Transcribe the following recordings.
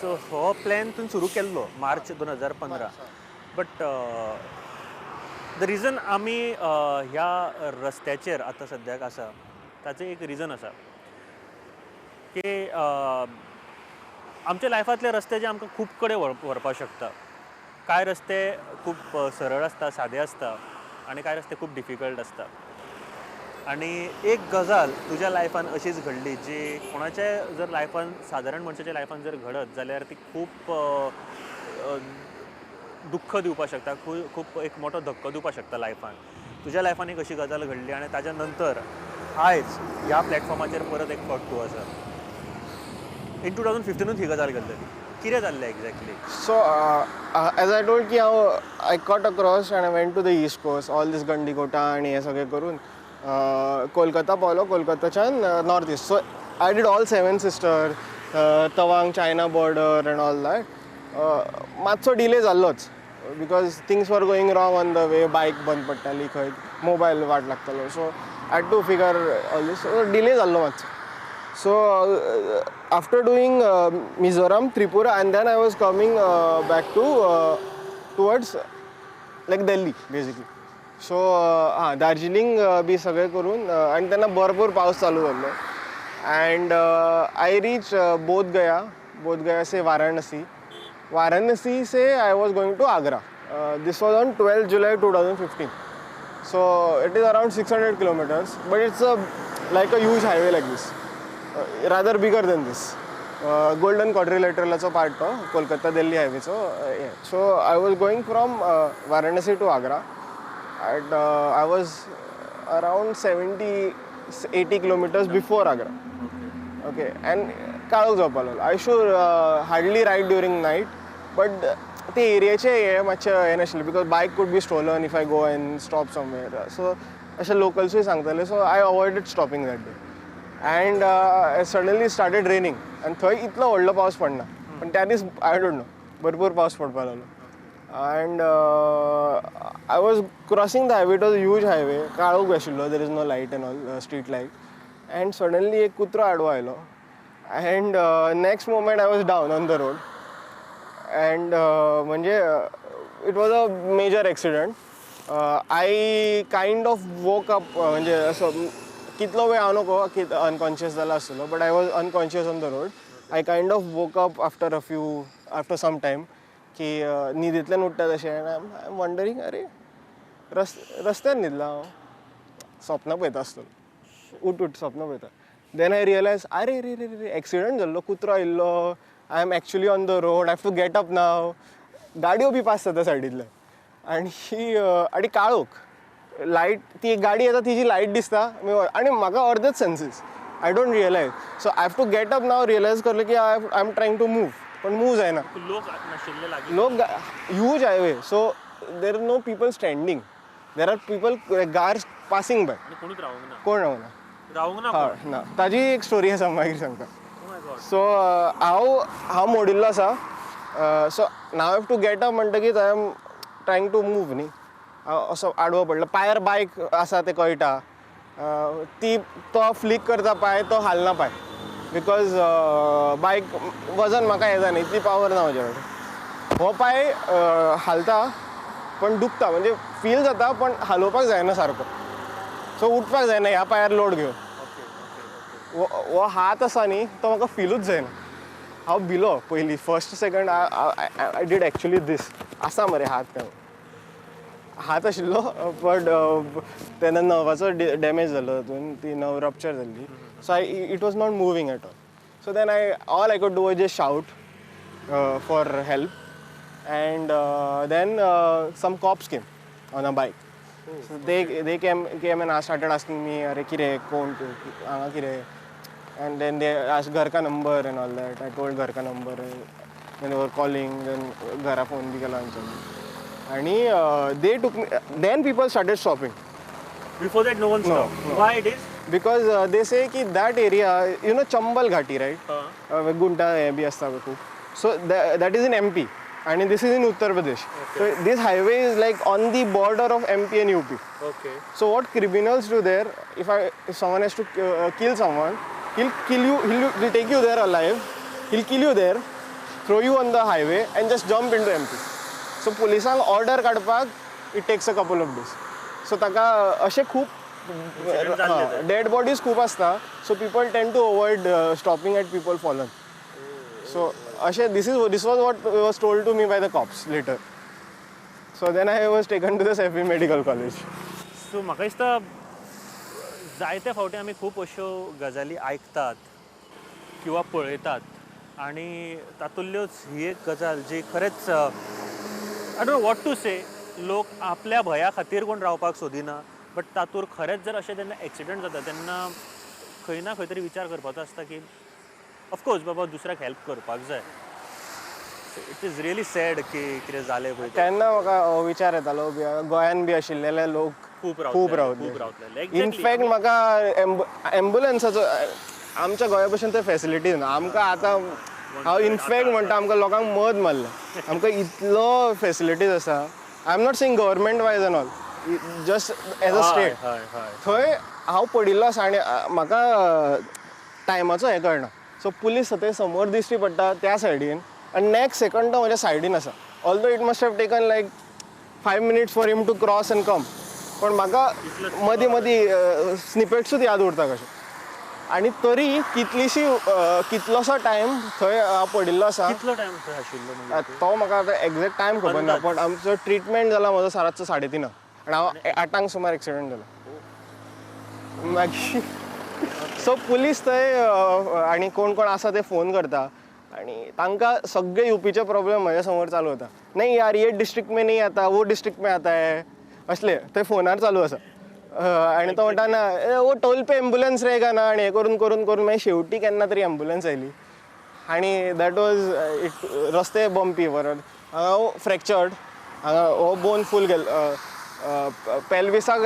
सो हो प्लॅन तुवें सुरू केल्लो मार्च 2015 बट द रिजन आमी ह्या रस्त्याचेर आतां सद्याक आसा ताचें एक रिजन आसा की आमच्या लायफांतले रस्ते जे आमकां खूब कडेन व्हरपाक शकता. कांय रस्ते खूब सरळ आसता, सादे आसता आनी कांय रस्ते खूब डिफिकल्ट आसता. आनी एक गजाल तुज्या लायफान अशीच घडली जी कोणाच्या जर लायफान सादारण मनशाच्या लायफान जर घडत जाल्यार ती खूब दुख्ख दिवपाक शकता, खूब एक मोठो धक्को दिवपाक शकता लायफान. तुज्या लायफान एक अशी गजाल घडली आनी ताज्या नंतर आयज ह्या प्लॅटफॉर्माचेर परत एक फावट तूं आसा. इन 2015 ही गजाल घडलेली. कितें जाल्लें exactly? So, as I told की I cut across and I went to the east coast, all this Gandikota आणि हे सगळें करून कोलकाता पावलो, कोलकाताच्यान north east. So I did all seven sister, Tawang China border and all that. मातसो डिले जाल्लोच because things were going wrong on the way. Bike बंद पडटाली खंय, मोबायल वाट लागतालो. So I had to figure all this. So delay जाल्लो मातसो. So after doing Mizoram, Tripura, and then I was coming back to towards like Delhi basically. So Darjeeling बी सगळे करून आणि त्यांना भरपूर पाऊस चालू झालो. And I reached बोध गया से वाराणसी से I was going to Agra. This was on 12 July 2015. So it is around 600 kilometers, but it's like a huge highway like this. Rather bigger than this. Golden quadrilateralचा पार्ट तो Kolkata Delhi हायवेचो. So I was going from Varanasi to Agra and I was around 70-80 kilometers before Agra. Okay, and काळोख जावपाक लागलो. I should hardly ride during night, but ते एरियाचे हे मातशें हें नाशिल्लें because bike could be stolen if I go and stop somewhere. So अशें लोकल्सूय सांगताले. So I avoided stopping that day. And suddenly started raining and थंय इतलो व्हडलो पावस पडना पण त्या दीस आय डोंट नो भरपूर पावस पडपाक लागलो. And I was crossing the highway. It was a huge highway. काळोख आशिल्लो, there is no light and all, street light. And suddenly एक कुत्रो आडवो आयलो and next moment I was down on the road. And म्हणजे it was a major accident. I kind of woke up म्हणजे असं कितलो वेळ हांव नको अनकॉन्शियस जाला आसतलो, but I was unconscious on the road. I kind of woke up after some time की न्हिदेंतल्यान उठ्ठा तशें. आय एम वंडरींग अरे रस्त्यार न्हिदला हांव, स्वप्न पळयता आसतलो. उठ स्वप्न पळयता. देन आय रियलायज अरे रे रे रे एक्सिडंट जाल्लो, कुत्रो आयिल्लो. I am actually on the road, I have to get up now. गाडयो बी पास जाता सायडींतल्यान आनी काळोख. लायट ती एक गाडी येता तिची लायट दिसता आणि म्हाका अर्देच senses. I don't realise. So I have to get up now. Realise करलें की I am trying to move पण मूव जायना. लोक huge highway. So there no people standing. There are people cars passing by. कोण रावना ना. ताजी एक स्टोरी आसा, मागीर सांगता. सो हांव मोडिल्लो आसा. सो नाव हॅव टू गेट अप म्हणटकीच आय एम ट्रायंग टू मूव न्ही. असो आडवो पडलो. पांयार बायक आसा तें कळटा. तो फ्लिक करता पांय, तो हालना पांय बिकॉज बायक वजन म्हाका येता न्ही, इतली पावर ना म्हजे कडेन. हो पांय हालता पण दुखता, म्हणजे फील जाता पण हालोवपाक जायना सारको. सो उठपाक जायना ह्या पांयार लोड घेवन. हो हात आसा न्ही तो म्हाका फीलूच जायना. हांव भिलो पयलीं. First second I did actually this. आसा मरे हात आशिल्लो बट तेन्ना नर्वाचो डॅमेज जालो तातूंत. ती नर्व रप्चर जाल्ली. So it was not moving at all. So then all I could do was just shout for help. And then some cops came on a bike. So they came and started asking me अरे कितें कोण हांगा कितें. And then they asked घर का number and all that. I told घर का number. Then they were calling. Then घरा फोन बी केलो हांवें. And they took me. Then people started stopping. Before that, no one stopped. No. Why it is? Because they say कि that area, you know, Chambal Ghati, right? Gunta bhi asta खूप. So that is in MP, and this is in Uttar Pradesh. Okay. So this highway is like on the border of MP and UP. Okay. So what criminals do there? If someone has to kill someone, he'll kill you. He'll take you there alive. He'll kill you there. throw you on the highway and just jump into MP. So पुलिसांक order काडपाक it takes a couple of days. So ताका अशें खूब dead bodies खूब आसता, so people tend to avoid stopping at people fallen. So अशें this was what was told to me by the cops later. So then I was taken to the Saifi Medical College. सो म्हाका दिसता जायते फावटी आमी खूब अश्यो गजाली आयकतात किंवा पळयतात आनी तातूंतल्योच ही एक गजाल जी खरेंच I don't know what to say, लोक आपल्या भया खातीर कोण रावपाक सोदिना, बट तातूंत खरेंच जर अशें जेन्ना एक्सिडंट जाता तेन्ना खंय ना खंय तरी विचार करपाचो आसता की ऑफकोर्स बाबा दुसऱ्याक हेल्प करपाक जाय. इट इज रियली सॅड की कितें जालें पळय. तेन्ना म्हाका विचार येतालो गोंयान बी आशिल्ले लोक खूब रावतले. इनफॅक्ट म्हाका एम्बुलन्साचो आमच्या गोंया भशेन ते फेसिलिटीज ना. आमकां आतां हांव इनफॅक्ट म्हणटा आमकां लोकांक मद मारलें. आमकां इतलो फेसिलिटीज आसा. I am not saying government wise and all, just as a state. थंय हांव पडिल्लो आसा आनी म्हाका टायमाचो हें कळना. सो पुलीस थंय समोर दिश्टी पडटा त्या सायडीन आनी नेक्स्ट सेकंड तो म्हज्या सायडीन आसा. Although it must have taken like 5 minutes for him to cross and come. पण म्हाका मदीं मदीं स्निपेट्सूच याद उरता कशें. आनी तरी कितलोसो टायम थंय हांव पडिल्लो आसा. कितलो टायम थंय आशिल्लो तो म्हाका आतां एक्झॅक्ट टायम खबर ना, पण आमचो ट्रिटमेंट जाला म्हजो रातचो 3:30 आनी हांव 8 सुमार एक्सिडंट जालो. मागीर सो पुलीस थंय आनी कोण कोण आसा ते फोन करता आनी तांकां सगळे यूपीचे प्रॉब्लेम म्हज्या समोर चालू जाता. नाही यार ये डिस्ट्रिक्ट में नहीं आता, वो डिस्ट्रिक्ट में आता है, असले ते फोनार चालू आसा. आनी तो म्हणटा ना वो टोल पे एम्बुलन्स रहेगा ना, आनी हें करून करून करून मागीर शेवटी केन्ना तरी एम्बुलन्स आयली. आनी दॅट वॉज इट. रस्ते बंपी परत हांगा फ्रॅक्चर्ड, हांगा हो बोन फूल गेल्लो, पेल्विसाक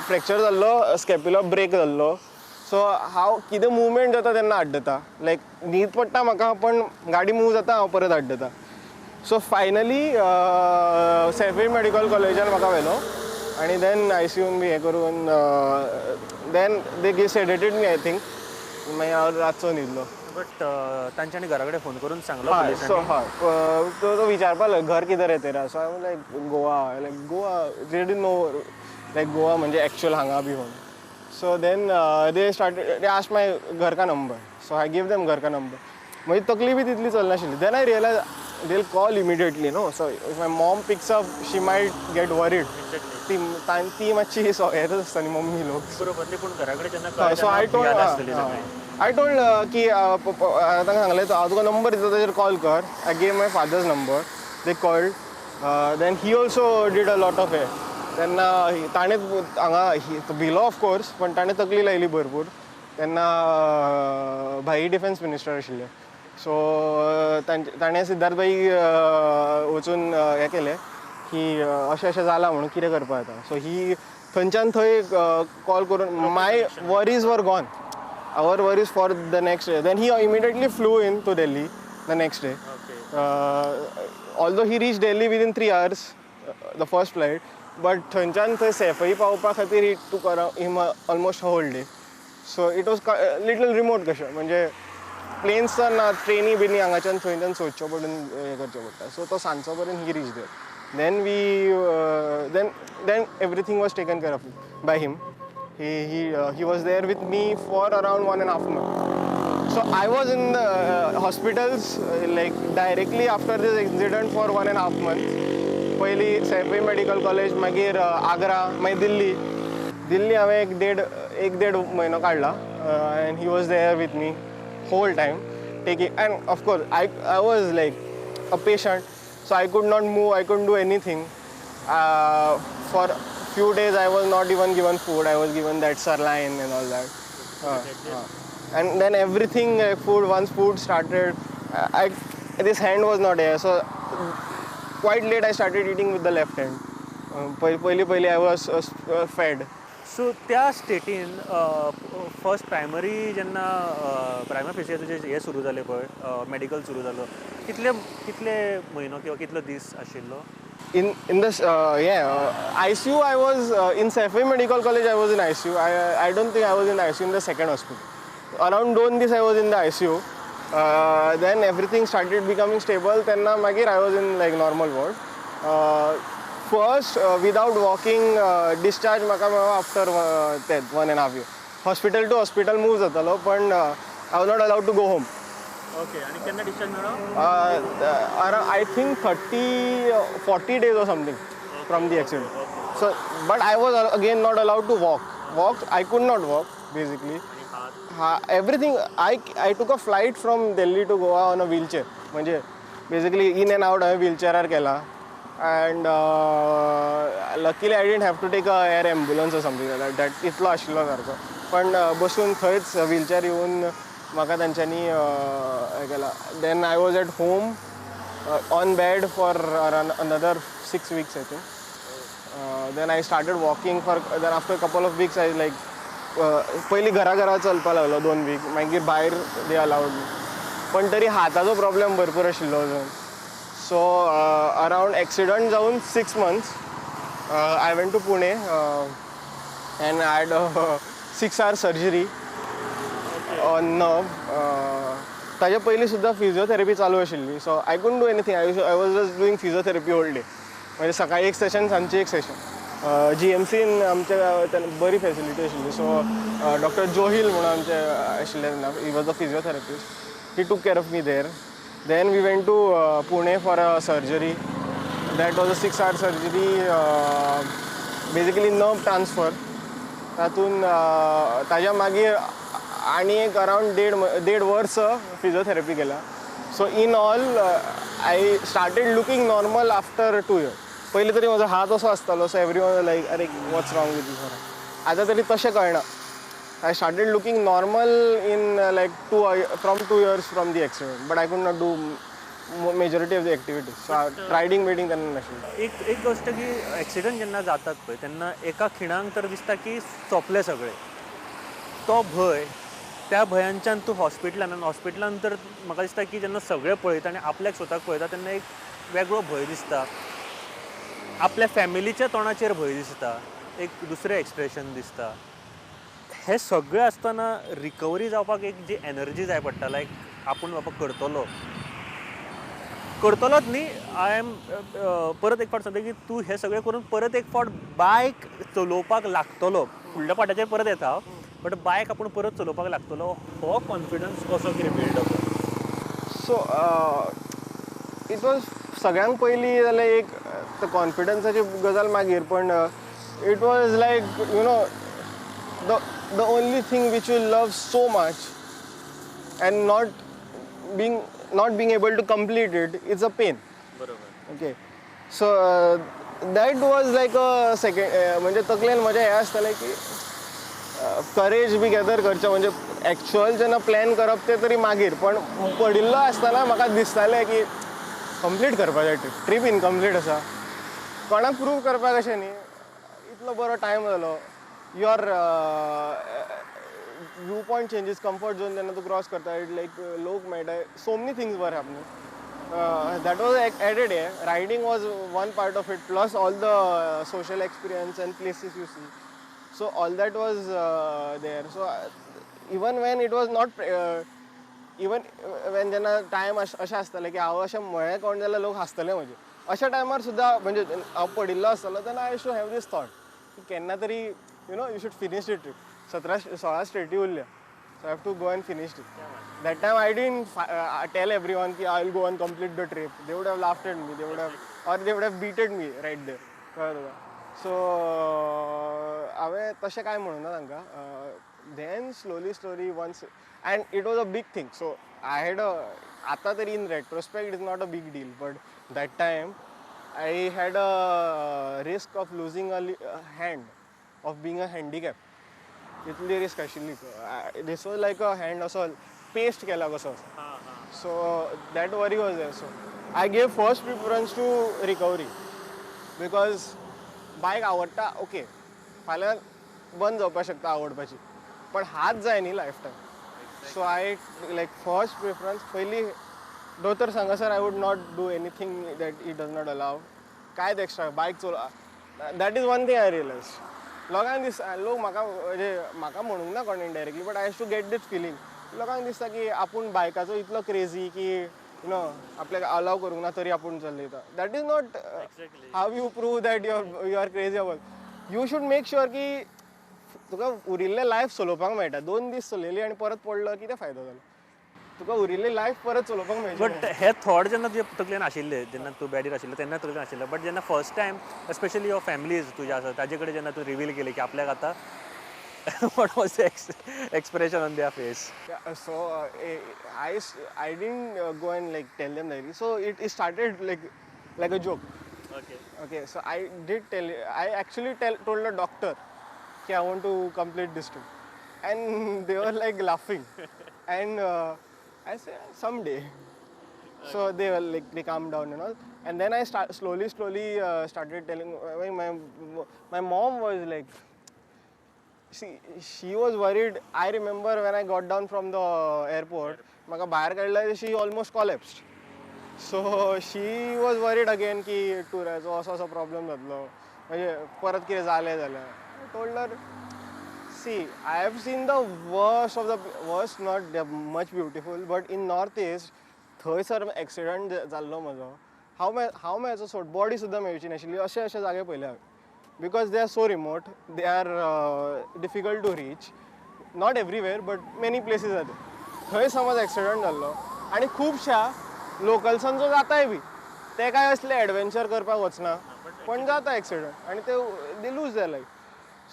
फ्रॅक्चर जाल्लो, स्कॅप्युलर ब्रेक जाल्लो. सो हांव कितें मुवमेंट जाता तेन्ना आड्डता, लायक न्हीद पडटा म्हाका पण गाडी मूव जाता हांव परत आड्डता. सो फायनली सैफी मेडिकल कॉलेजान म्हाका व्हेलो आनी देन ICUन बी हें करून then they sedated me I think. मागीर हांव रातचो न्हिदलो. बट तांच्यांनी घरा कडेन फोन करून सांगलो हय. पुलिसांनी. सो हय तो विचारपाक लागलो घर किधर है तेरा. सो हांव like Goa they didn't know like Goa म्हणजे एक्चुअल हांगा बी म्हणून. So then they asked my घर का number. So I gave them घर का number. मागीर तकली बी तितली चलनाशिल्ली. Then I realized they'll call immediately, no? So if my mom picks up, she might get worried. ती मातशी येतच आसता न्ही मम्मी लोक. बरोबर. पूण घरा कडेन जेन्ना कळ्ळें सो आय टोल्ड की तांकां सांगलें हांव तुका नंबर दिता ताचेर कॉल कर. I gave my father's number. They called. Then he also did a lot of हे. तेन्ना ताणें हांगा भिलो ऑफकोर्स, पण ताणें तकली लायली भरपूर. तेन्ना भाई डिफेन्स मिनिस्टर आशिल्ले. सो ताणें सिद्धार्थ भाई वचून हें केलें की अशें अशें जालां म्हणून कितें करपा येता. सो ही थंयच्यान थंय कॉल करून my worries were gone. Our worries for the next day. Then he immediately flew in to Delhi the next day. Although he reach Delhi within 3 hours the first flight. But थंयच्यान थंय सैफई पावपा खातीर it took him almost whole day. So it was little remote कशें, म्हणजे planes ना, trainee बिनी हांगाच्यान थंयच्यान सोदच्यो पडून हें करचें पडटा. सो तो सांजचो पर्यंत he reach there. Then everything was taken care of by him. he was there with me for around 1.5 months. So I was in the hospitals like directly after this accident for 1.5 months. पयली Saifi medical college, मागीर आग्रा, मागीर दिल्ली हांवें एक देड म्हयनो काडला. And he was there with me whole time taking. And of course I was like a patient, so I could not move, I couldn't do anything. For few days I was not even given food. I was given that saline and all that. And then everything once food started, this hand was not here. So quite late I started eating with the left hand. Pahili I was fed. सो त्या स्टेटीन first primary जेन्ना primary facial तुजें हें सुरू जालें पळय, medical सुरू जालो, कितले म्हयनो किंवा कितलो दीस आशिल्लो? In this ICU I was in Saifi Medical College. I was in ICU. I don't think I was in ICU in the second hospital. Around 2 days I was in the ICU. Then everything started becoming stable. तेन्ना मागीर I was in like normal ward. First without walking discharge म्हाका मेळ्ळो after ते 1.5 years. Hospital to hospital move जातालो, पण I was not allowed to go home. Okay. आणि केन्ना discharge मेळ्ळो? Around I think 40 days or something from the accident. So, but I was again not allowed to walk. I could not walk basically. Everything. I took a flight from Delhi to Goa on a wheelchair. म्हणजे basically in and out हांवें wheelchairar केला. And luckily I didn't have to take a air ambulance or something like that. That इतलो आशिल्लो सारको. पण बसून थंयच wheelchair येवन म्हाका तांच्यांनी हें केलां. Then I was at home on bed for around another 6 weeks I think. Then I started walking then after a couple of weeks I like पयलीं घरा चलपा लागलो 2 week. मागीर भायर दे अलावड मी. पण तरी हाताचो प्रॉब्लेम भरपूर आशिल्लो अजून. सो अरावंड एक्सिडंट जावन 6 months I went to Pune and I had a 6-hour surgery on nerve. ताज्या पयलीं सुद्दां फिजिओथेरपी चालू आशिल्ली. So I couldn't do anything. I was just doing physiotherapy whole day. म्हणजे सकाळी एक सेशन, सांजची एक सेशन. GMCन आमच्या बरी फॅसिलिटी आशिल्ली. सो डॉक्टर जोहील म्हणून आमचे आशिल्ले तेन्ना, he was a physiotherapist. He took care of me there. Then we went to Pune for a surgery. That was a 6-hour surgery. Basically nerve transfer. तातूंत ताज्या मागीर आणि एक अरावंड 1.5 वर्स फिजिओथेरपी केला. So in all I started looking normal after 2 years. पयलीं तरी म्हजो हात असो आसतालो. सो एवरीवन लायक अरे वॉट्स रॉंग विथ दीस. आतां तरी तशें कळना. आय started looking normal in like 2 years from the accident. But I could not do majority of the activities. So riding bidding तेन्ना नाशिल्लें. एक गोष्ट की एक्सिडंट जेन्ना जातात पळय तेन्ना एका खिणाक तर दिसता की सोंपले सगळे. तो भंय, त्या भयांच्यान तूं हॉस्पिटलान तर म्हाका दिसता की जेन्ना सगळें पळयता आनी आपल्याक स्वताक पळयता तेन्ना एक वेगळो भंय दिसता. आपल्या फॅमिलीच्या तोंडाचेर भंय दिसता. एक दुसरें एक्सप्रेशन दिसता. हे सगळें आसतना रिकवरी जावपाक एक जी एनर्जी जाय पडटा, लायक आपूण बाबा करतलोच न्ही. आय एम परत एक फावट सांगता की तूं हें सगळें करून परत एक फावट बायक चलोवपाक लागतलो. फुडल्या फावटाचेर परत येता हांव. बट बायक आपूण परत चलोवपाक लागतलो. हो कॉन्फिडन्स कसो कितें बिल्ड अप जाता? सो इट वॉज सगळ्यांक पयलीं जाल्यार एक कॉन्फिडन्साची गजाल मागीर. पण it was like you know the only thing which you love so much and not being able to complete it is a pain. बरोबर. Okay. So that was like a second. म्हणजे तकलेन म्हज्या हें आसतालें की करेज बी गॅदर करचें. म्हणजे actual जेन्ना प्लॅन करप तें तरी मागीर. पण पडिल्लो आसतना म्हाका दिसतालें की कंप्लीट करपाचें ट्रीप इनकम्प्लीट आसा. कोणाक प्रूव करपाक अशें न्ही. इतलो बरो टायम जालो. Your view point changes. Comfort zone जेन्ना तूं क्रॉस करता लायक लोक मेळटा. So many things were happening. That was added हे. Riding was one part of it. Plus all the social experience and places you see. So all that was there. So even when it was not even when जेन्ना time अशें आसतालें की हांव अशें म्हळें कोण जाल्यार लोक हांसतले म्हजे. अशा टायमार सुद्दां म्हणजे हांव पडिल्लो आसतलो तेन्ना I should have this thought की केन्ना तरी you know you should finish the trip. 16 स्टेटी उरल्या. So I have to go and finish it. That time I didn't tell everyone कि I'll go and complete the trip. They would have laughed at me. They would have beaten me right there. कळ्ळें तुका. सो हांवें तशें कांय म्हणूं ना तांकां. Then slowly once and it was a big thing. So I had आतां तरी in retrospect is not a big deal. But that time I had a risk of losing a hand of being a handicap. इतली रिस्क आशिल्ली. This was like a hand असो paste केला कसो. So that worry was there. So I gave first preference to recovery. Because bike आवडटा okay, फाल्यां बंद जावपाक शकता आवडपाची, पण हात जाय न्ही life time. So I like first preference पयलीं दोतोर सांगा sir I would not do anything that it does not allow. कांयच एक्स्ट्रा बायक चलोव. That is one thing I realize. लोकांक लोक म्हाका म्हणजे म्हाका म्हणूंक ना कोणें directly, but I has to get that feeling लोकांक दिसता की आपूण बायकाचो इतलो क्रेझी की यू नो आपल्याक अलाव करूंक ना तरी आपूण चलयता. That is not how you prove that you are crazy about. You should make sure की तुका उरिल्लें लायफ चलोवपाक मेळटा. 2 दीस चलयली आनी परत पडलो कितें फायदो जालो. तुका उरिल्ली लायफ परत चलोवपाक मेळची. बट हे थॉट जेन्ना तुजे तकलेन आशिल्ले जेन्ना तूं बॅडीर आशिल्लो तेन्ना तकलेन आशिल्ले, बट जेन्ना first time especially your families तुज्या आसा ताजे कडेन जेन्ना तूं रिवील केली की आपल्याक आतां what was the expression on their face? So I didn't go and like tell them that. So it started like a joke. Okay, so I did tell. I actually told the doctor that I want to complete this trip, and they were like laughing, and I said someday. So they were like they calmed down and all, and then I slowly started telling. My mom was like. She was worried. I remember when I got down from the airport, म्हाका भायर काडल्यार she almost collapsed. So she was worried again की टुराचो असो problem जातलो, म्हणजे परत कितें जालें जाल्यार. I told her, see, I have seen the worst of the worst, not much beautiful, but in North East थंयसर एक्सिडंट जाल्लो म्हजो. हांव म्हाजो सोड बॉडी सुद्दां मेळची नाशिल्ली अशे जागे पयले हांवें. Because they are so remote, they are difficult to reach. Not everywhere, but many places are there. थंय समज एक्सिडंट जाल्लो आनी खुबशा लोकल्सांचो जाताय बी, ते काय असले एडवेंचर करपाक वचना, पण जाता एक्सिडंट आनी ते lose their life.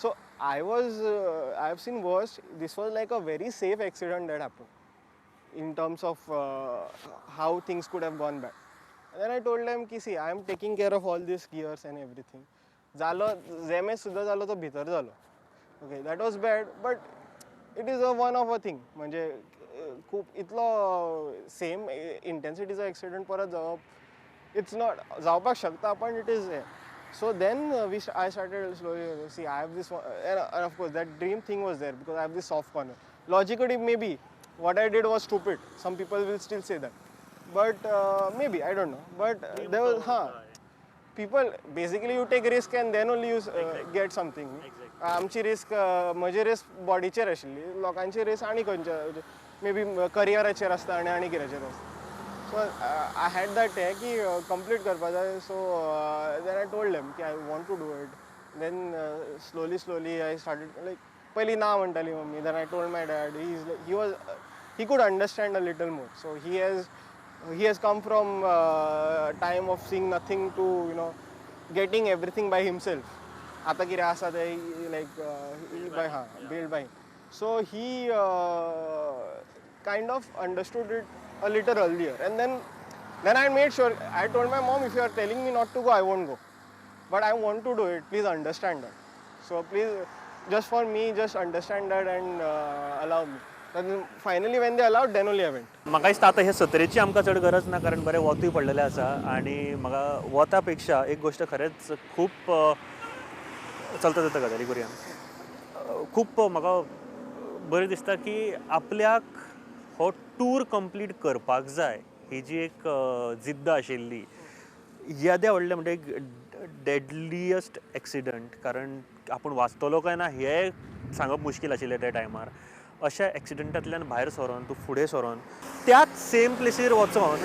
So I have seen worst. These was like a very safe accident that happen in terms of how things could have gone bad. And then I told them ki see, I am taking care of all these gears and everything. जालो damage सुद्दां जालो तो भितर जालो. Okay, that was bad, but it is a one of a thing. म्हणजे खूब इतलो same इंटेन्सिटीचो accident परत जावप इट्स नॉट जावपाक शकता, पण it is. So then I started slowly. See, I have this one, and of course that dream thing was there because I have this soft corner. Logically, maybe what I did was stupid. Some people will still say that, but maybe I don't know. But there was people basically you take risk and then only you get something. आमची risk म्हजी risk बॉडीचेर आशिल्ली, लोकांची risk आनी खंयच्या may be करियराचेर आसता आनी कितेंचेर आसता. सो I had that हे की कंप्लीट करपा जाय. So then I told them की I want to do it. Then slowly I started like पयलीं ना म्हणटाली mummy. Then I told my dad. He could understand a little more. So he has come from time of seeing nothing to getting everything by himself. आता कितें आसा ते like built by him. So he kind of understood it a little earlier, and then I made sure. I told my mom, if you are telling me not to go, I won't go, but I want to do it. Please understand that. So please, just for me, just understand that and allow me. And finally when they allowed, then only I went. म्हाका दिसता आतां हे सत्रेची आमकां चड गरज ना, कारण बरें वतूय पडलेलें आसा. आनी म्हाका वता पेक्षा एक गोश्ट खरेंच खूब चलता गजाली करुया. खूब म्हाका बरें दिसता की आपल्याक हो टूर कंप्लीट करपाक जाय ही जी एक जिद्द आशिल्ली. येद्या व्हडलें म्हणजे एक डेडलियस्ट एक्सिडंट, कारण आपूण वाचतलो काय ना हें सांगप मुश्कील आशिल्लें त्या टायमार. अशा एक्सिडंटांतल्यान भायर सरोन तूं फुडें सरोन त्याच सेम प्लेसीर वचोन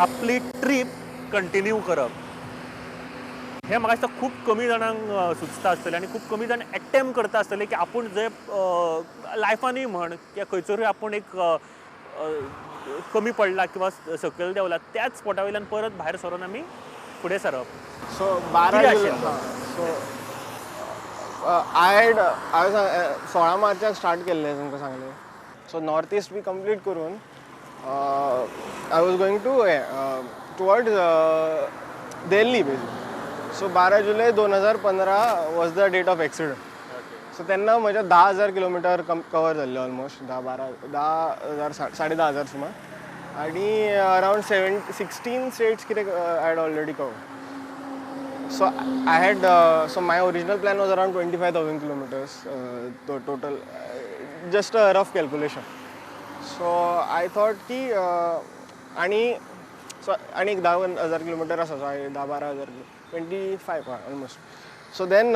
आपली ट्रीप कंटिन्यू करप, हें म्हाका दिसता खूब कमी जाणांक सुचता आसतलें आनी खूब कमी जाण एटेम्प्ट करता आसतले की आपूण जंय लायफानूय म्हण किंवा खंयसरूय आपूण एक कमी पडला किंवा सकयल देंवला त्याच स्पॉटा वयल्यान परत भायर सरोन आमी फुडें सरप. सो 12 जुलय. सो I was 16 मार्चाक स्टार्ट केल्लें तुमकां सांगलें. सो नॉर्थ ईस्ट बी कंप्लीट करून I was going to towards Delhi basically. So 12 जुलय 2015 was the date of accident. So तेन्ना म्हज्या 10,000 किलोमिटर कवर जाल्ले ऑलमोस्ट 10,000 सुमार. आनी अरावंड 16 स्टेट्स कितें I had already cover. So I had so my original plan was around 25,000 kilometers total, just a rough calculation. So I thought ki आणि so आणि 10,000 kilometre आसा. So 10-12,000 25 almost. So then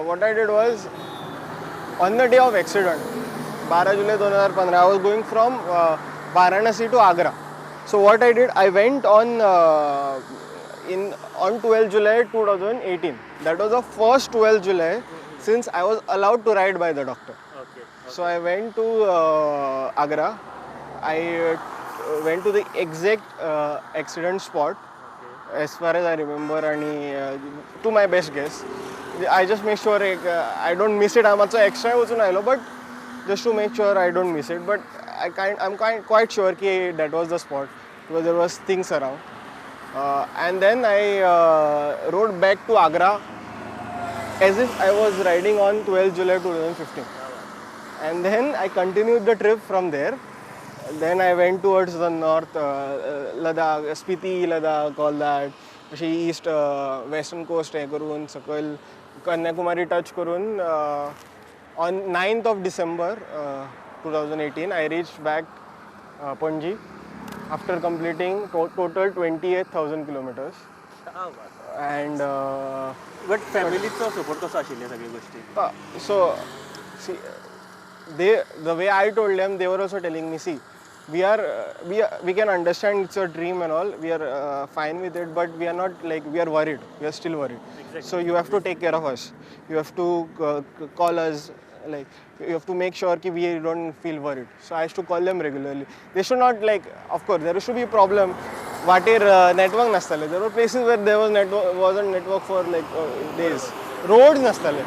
what I did was on the day of accident 12 July 2015. I was going from Varanasi to Agra. So what I did, I went on 12 July 2018. That was the first 12 July since I was allowed to ride by the doctor. Okay. So I went to Agra. I went to the exact accident spot as far as I remember, and to my best guess. I just make sure I don't miss it. I'm also extra but just to make sure I don't miss it. But I'm quite sure that was the spot because there was things around. And then I rode back to Agra as if I was riding on 12 July 2015. And then I continued the trip from there. Then I went towards the north, Ladakh, Spiti, Ladakh, all that. East, western coast हे करून सकल Kanyakumari touch करून on 9th of December 2018 I reached back Panaji after completing total 28,000 kilometers. And but फॅमिलीचो support कसो आशिल्ले सगळे गोष्टी? so see, the way I told them, they were also telling me, see, we can understand it's a dream and all, we are fine with it, but we are not like, we are worried, we are still worried. Exactly. So you have to take care of us, you have to call us, like you have to make sure that we don't feel worried. So I used to call them regularly. They should not, like, of course there should be a problem वाटेर network नासताले. There were places where there wasn't network for like days. Roads नासताले.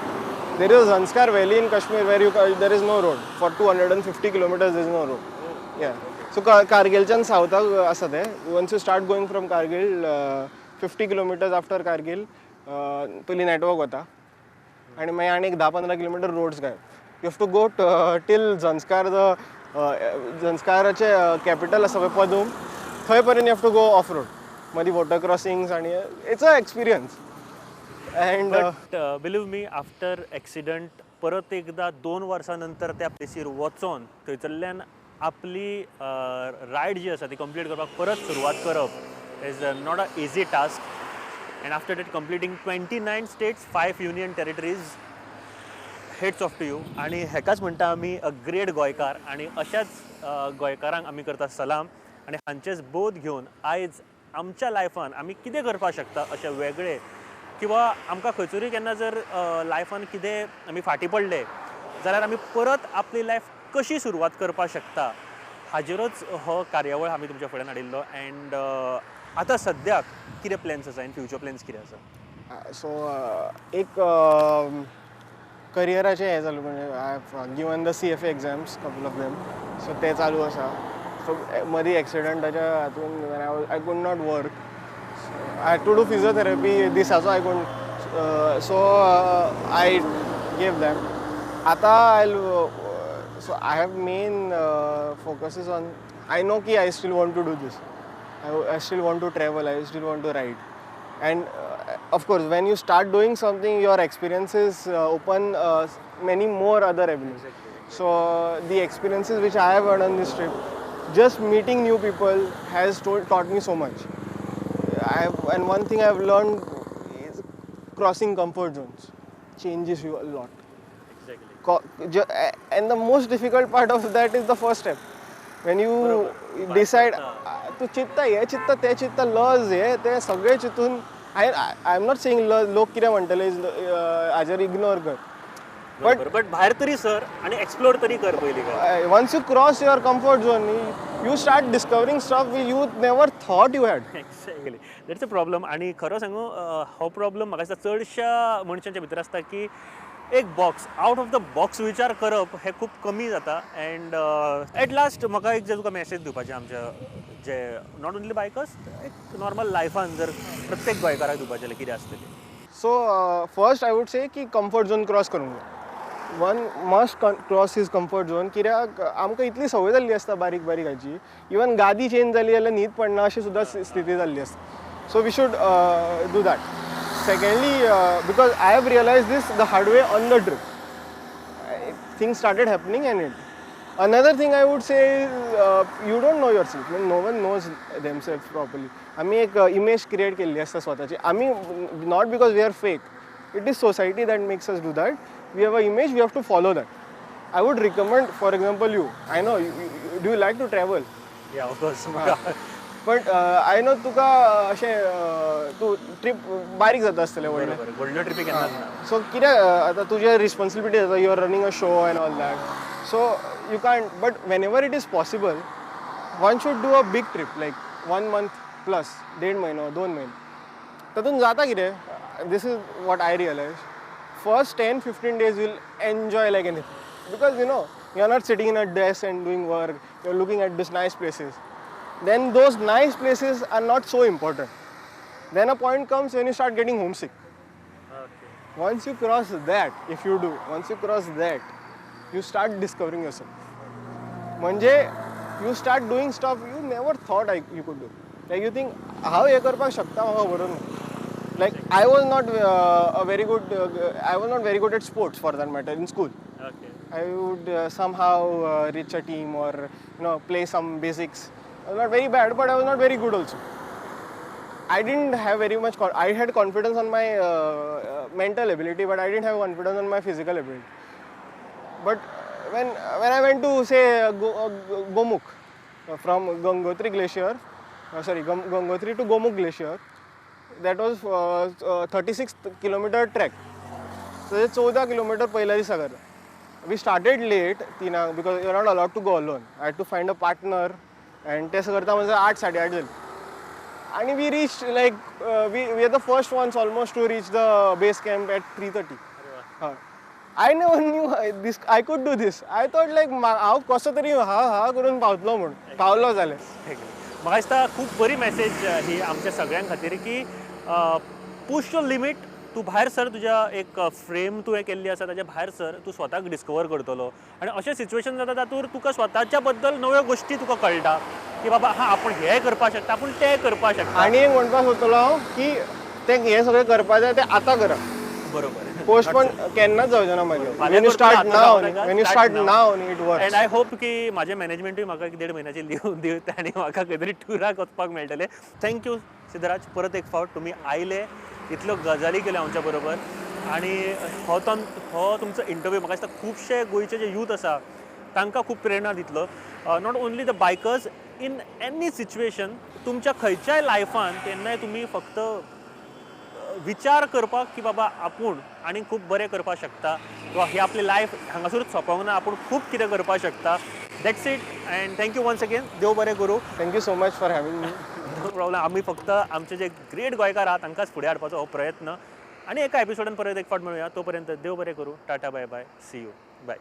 There is Zanskar Valley in Kashmir where there is no road. For 250 kilometers there is no road. Yeah. So Kargilchan south asa the. Once you start going from Kargil, 50 kilometers after Kargil, pili network hota. And मैं आणि 10-15 kilometer roads गए. You have to go till Zanskar, the Zanskaraचे capital असा Padum. थंय पर्यंत you have to go off road. मधी water crossings आणि it's an experience. And but believe me after accident परत एकदा 2 वर्सांनंतर त्या प्लेसीर वचोन थंयसरल्यान आपली रायड जी आसा ती कंप्लीट करपाक परत सुरवात करप is not a easy task. And after that completing 29 states 5 union territories, hats off to you. आणि हेकाच म्हणटा आमी अ ग्रेट गोंयकार. आणि अशाच गोंयकारांक आमी करता सलाम. आणि हांचेच बोध घेवन आयज आमच्या लायफान आमी कितें करपाक शकता अशें वेगळे, किंवा आमकां खंयसरूय केन्ना जर लायफान कितें आमी फाटीं पडले जाल्यार आमी परत आपली लायफ कशी सुरवात करपाक शकता हाजेरूच हो कार्यावळ आमी तुमच्या फुड्यान हाडिल्लो. एंड आतां सद्याक कितें प्लॅन्स आसा, इन फ्युचर प्लॅन्स कितें आसा? सो एक करियराचें हें चालू, म्हणजे I have given the CFA exams couple of them. So ते चालू आसा. सो मदीं एक्सिडंटाच्या हातून I could not work. I had to do physiotherapy, this also I couldn't, so I gave them. Ata so I have main focuses on, I know ki I still want to do this. I still want to travel, I still want to ride. And of course when you start doing something, your experiences open many more other avenues. So the experiences which I have earned on this trip, just meeting new people has taught me so much. And one thing I've learned is crossing comfort zones changes you a lot. Exactly. And the most difficult part of that is the first step. When you decide, तू चित्ता हे चित्ता ते चित्ता लज हे ते सगळे चितून आय am not saying लोक कितें म्हणटले हाजेर इग्नोर कर. बट भायर तरी सर आणि एक्सप्लोर तरी कर पयलीं. Once you cross your comfort zone, you start discovering stuff you never thought you had. Exactly, that's a problem. आणि खरो सांगू हो प्रॉब्लम म्हाका दिसता चडशा मनशांच्या भितर आसता की एक box out of the box विचार करप हे खूब कमी जाता. एंड एट लास्ट म्हाका एक जे तुका मॅसेज दिवपाचें आमच्या जे नॉट ओन्ली बायकर्स, एक नॉर्मल लायफान जर प्रत्येक गोंयकाराक दिवपाचें जाल्यार कितें आसतलें? So first I would say की comfort zone cross करूंक जाय. One must cross his comfort zone. कित्याक आमकां इतली संवय जाल्ली आसता बारीक बारीक हाची, इवन गादी चेंज जाली जाल्यार न्हीद पडना अशी सुद्दां स्थिती जाल्ली आसता. So we should do that. Secondly, because I have realized this the hard way on the trip. Things started happening and it. Another thing I would say is you don't know yourself. When no one knows themselves properly. आम्ही एक image create केल्ली आसता स्वताची. आम्ही not because we are fake. It is society that makes us do that. We have an image, we have to follow that. I would recommend, for example, you. I know, do you like to travel? या of course But I know तुका अशें तूं trip बारीक जाता आसतलें व्हडलें. बरोबर व्हडल्यो ट्रिपी केन्नाच ना So कित्याक आतां तुजे रिस्पॉन्सिबिलिटी आसा, you are running a show and all that. So you can't, but whenever it is possible, one should do a big trip, like 1 month plus, 1.5 महिनो, 2 महिने. तातूंत जाता कितें, this is what I realized. First 10-15 days you'll enjoy like anything. Because you're not sitting in a desk and doing work, you're looking at these nice places. Then those nice places are not so important. Then a point comes when you start getting homesick. Once you cross that, once you cross that, you start discovering yourself. म्हणजे you start doing stuff you never thought you could do. Like you think, हांव हे करपाक शकता, म्हाका बरोबर ना. Like I was not very good at sports for that matter in school. Okay I would somehow reach a team or play some basics. I was not very bad, but I was not very good also. I didn't have very much. I had confidence on my mental ability, but I didn't have confidence on my physical ability. But when I went to say Gomukh from Gangotri Glacier, Gangotri to Gomukh Glacier, that was 36 kilometer trek. So it's 14 kilometer पहिल्या दिसा करता. We started late because you're not allowed to go alone. I had to find a partner and ते करता म्हणजे 8-8:30 झाली. And we reached we are the first ones almost to reach the base camp at 3:30. I never knew I could do this. I thought हांव कसो तरी हा करून पावतलो म्हणून पावलो जालें. म्हाका दिसता खूब बरी मॅसेज ही आमच्या सगळ्यां खातीर की पुश योर लिमीट. तूं भायर सर, तुज्या एक फ्रेम तुवें केल्ली आसा ताच्या भायर सर, तूं स्वताक डिस्कवर करतलो. आनी अशें सिच्युएशन जाता तातूंत तुका स्वताच्या बद्दल नव्यो गोश्टी तुका कळटा की बाबा आपूण हें करपाक शकता, आपूण तें करपाक शकता. आनी एक म्हणपाक सोदतलो हांव की तें हें सगळें करपाक जाय तें आतां करा. बरोबर. पोस्टपोन केन्नाच जावचें ना मागीर. When you start now, it works. And I hope की म्हाजें मॅनेजमेंटूय म्हाका 1.5 म्हयन्याची लीव दिवता आनी म्हाका खंय तरी टुराक वचपाक मेळटलें. थँक्यू सिद्धराज, परत एक फावट तुमी आयले, इतल्यो गजाली केल्यो आमच्या बरोबर. आनी हो तुमचो इंटरव्यू म्हाका दिसता खुबशे गोंयचे जे यूथ आसा तांकां खूब प्रेरणा दितलो. Not only the bikers, in any situation तुमच्या खंयच्याय लायफान तेन्नाय तुमी फक्त विचार करपाक की बाबा आपूण आनी खूब बरें करपाक शकता, किंवा ही आपली लायफ हांगासरूच सोंपोंक ना, आपूण खूब कितें करपाक शकता. That's it. And thank you once again. देव बरें करूं. Thank you so much for having me. No problem. आमी फक्त आमचे जे ग्रेट गोंयकार आहात तांकांच फुडें हाडपाचो हो प्रयत्न. आनी एका एपिसोडान परत एक फावट मेळुया. तोपर्यंत देव बरें करूं. Tata bye bye. See you. Bye.